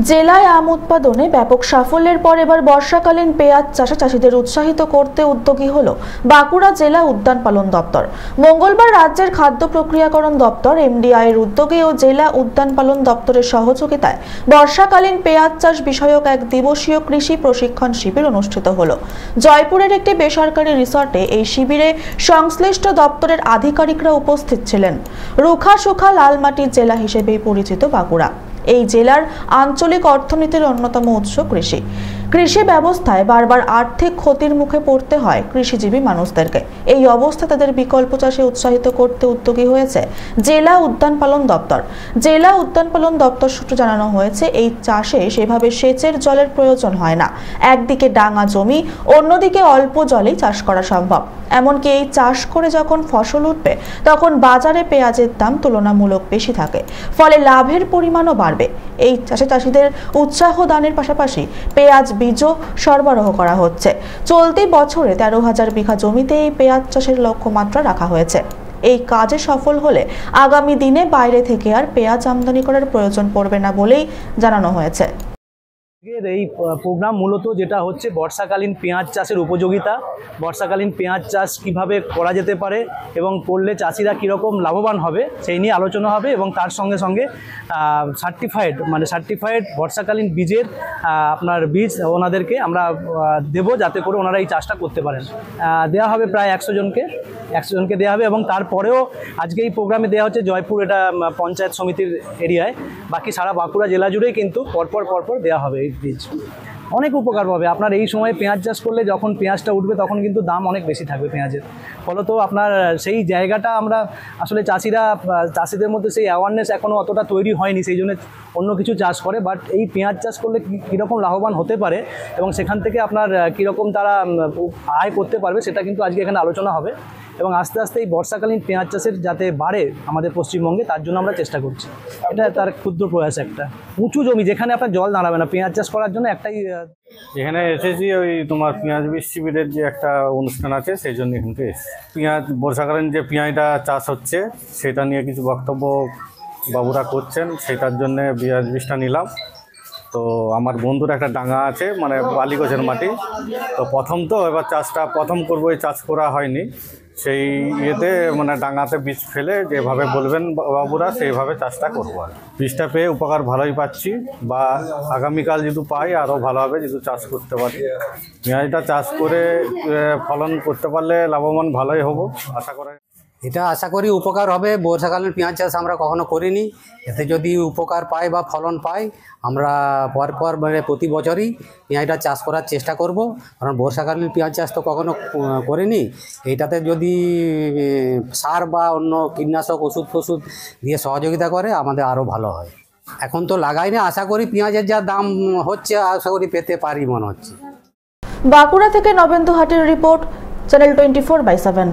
জেলায় আম উৎপাদনে ব্যাপক সাফল্যের পর এবার বর্ষাকালীন পেঁয়াজ চাষে চাষিদের উৎসাহিত করতে উদ্যোগী হলো বাঁকুড়া জেলা উদ্যান পালন দপ্তর। মঙ্গলবার রাজ্যের খাদ্য প্রক্রিয়াকরণ দপ্তর এমডিআই এর উদ্যোগে ও জেলা উদ্যান পালন দপ্তরের সহযোগিতায় বর্ষাকালীন পেঁয়াজ চাষ বিষয়ক এক দিবসীয় কৃষি প্রশিক্ষণ শিবির অনুষ্ঠিত হলো। জয়পুরের একটি বেসরকারি রিসর্টে এই শিবিরে সংশ্লিষ্ট দপ্তরের আধিকারিকরা উপস্থিত ছিলেন। রুখা সুখা লাল মাটির জেলা হিসেবেই পরিচিত বাঁকুড়া। এই জেলার আঞ্চলিক অর্থনীতির অন্যতম উৎস কৃষি। কৃষি ব্যবস্থায় বারবার আর্থিক ক্ষতির মুখে পড়তে হয় কৃষিজীবী মানুষদেরকে। এই অবস্থা তাদের বিকল্প চাষে উৎসাহিত করতে উদ্যোগী হয়েছে জেলা উদ্যান পালন দপ্তর। জেলা উদ্যান পালন দপ্তর সূত্রে জানানো হয়েছে, এই চাষে সেভাবে সেচের জলের প্রয়োজন হয় না। একদিকে ডাঙা জমি, অন্যদিকে অল্প জলেই চাষ করা সম্ভব। এমনকি এই চাষ করে যখন ফসল উঠবে তখন বাজারে পেঁয়াজের দাম তুলনামূলক বেশি থাকে, ফলে লাভের পরিমাণও বাড়বে। এই চাষে চাষিদের উৎসাহ দানের পাশাপাশি পেঁয়াজ বীজও সরবরাহ করা হচ্ছে। চলতি বছরে 13,000 বিঘা জমিতে এই পেঁয়াজ চাষের লক্ষ্যমাত্রা রাখা হয়েছে। এই কাজে সফল হলে আগামী দিনে বাইরে থেকে আর পেঁয়াজ আমদানি করার প্রয়োজন পড়বে না বলেই জানানো হয়েছে। এই প্রোগ্রাম মূলত যেটা হচ্ছে বর্ষাকালীন পেঁয়াজ চাষের উপযোগিতা, বর্ষাকালীন পেঁয়াজ চাষ কিভাবে করা যেতে পারে এবং করলে চাষিরা কীরকম লাভবান হবে সেই নিয়ে আলোচনা হবে। এবং তার সঙ্গে সঙ্গে সার্টিফাইড বর্ষাকালীন বীজের আপনার বীজ ওনাদেরকে আমরা দেবো, যাতে করে ওনারা এই চাষটা করতে পারেন। দেওয়া হবে প্রায় 100 জনকে দেওয়া হবে। এবং তারপরেও আজকে এই প্রোগ্রামে দেওয়া হচ্ছে জয়পুর, এটা পঞ্চায়েত সমিতির এরিয়ায়। বাকি সারা বাঁকুড়া জেলা জুড়েই কিন্তু পরপর দেওয়া হবে এই বীজ। অনেক উপকার পাবে আপনার। এই সময় পেঁয়াজ চাষ করলে যখন পেঁয়াজটা উঠবে তখন কিন্তু দাম অনেক বেশি থাকবে পেঁয়াজের। ফলত আপনার সেই জায়গাটা আমরা আসলে চাষিদের মধ্যে সেই অ্যাওয়ারনেস এখনও অতটা তৈরি হয়নি, সেই জন্য অন্য কিছু চাষ করে। বাট এই পেঁয়াজ চাষ করলে কীরকম লাভবান হতে পারে এবং সেখান থেকে আপনার কীরকম তারা আয় করতে পারবে সেটা কিন্তু আজকে এখানে আলোচনা হবে। এবং আস্তে আস্তে এই বর্ষাকালীন পেঁয়াজ চাষের যাতে বাড়ে আমাদের পশ্চিমবঙ্গে, তার জন্য আমরা চেষ্টা করছি। এটা তার ক্ষুদ্র প্রয়াস একটা। উঁচু জমি যেখানে আপনার জল দাঁড়াবে না পেঁয়াজ চাষ করার জন্য একটাই। এখানে এসেছি ওই তোমার পেঁয়াজ বীজ শিবিরের যে একটা অনুষ্ঠান আছে সেই জন্য এখানকে এসেছি। পেঁয়াজ বর্ষাকালীন যে পেঁয়াজটা চাষ হচ্ছে সেটা নিয়ে কিছু বক্তব্য বাবুরা করছেন, সেটার জন্যে পেঁয়াজ বীজটা নিলাম। তো আমার বন্ধুর একটা ডাঙা আছে, মানে বালিগছের মাটি। তো এবার চাষটা প্রথম করবো, এই চাষ করা হয়নি। সেই ইয়েতে মানে ডাঙাতে বীজ ফেলে যেভাবে বলবেন বাবুরা সেইভাবে চাষটা করবো। আর বীজটা পেয়ে উপকার ভালোই পাচ্ছি, বা আগামীকাল যদি পাই আরও ভালো হবে যদি চাষ করতে পারি। পেঁয়াজটা চাষ করে ফলন করতে পারলে লাভবান ভালোই হব আশা করা। এটা আশা করি উপকার হবে। বর্ষাকালীন পেঁয়াজ চাষ আমরা কখনো করিনি, এতে যদি উপকার পাই বা ফলন পাই আমরা পরপর মানে প্রতি বছরই পেঁয়াজটা চাষ করার চেষ্টা করব। কারণ বর্ষাকালীন পেঁয়াজ চাষ তো কখনো করিনি। এইটাতে যদি সার বা অন্য কীটনাশক ওষুধ দিয়ে সহযোগিতা করে আমাদের আরও ভালো হয়। এখন তো লাগাই না, আশা করি পেঁয়াজের যা দাম হচ্ছে আশা করি পেতে পারি মনে হচ্ছে। বাঁকুড়া থেকে নবেন্দু হাটের রিপোর্ট, চ্যানেল 24/7।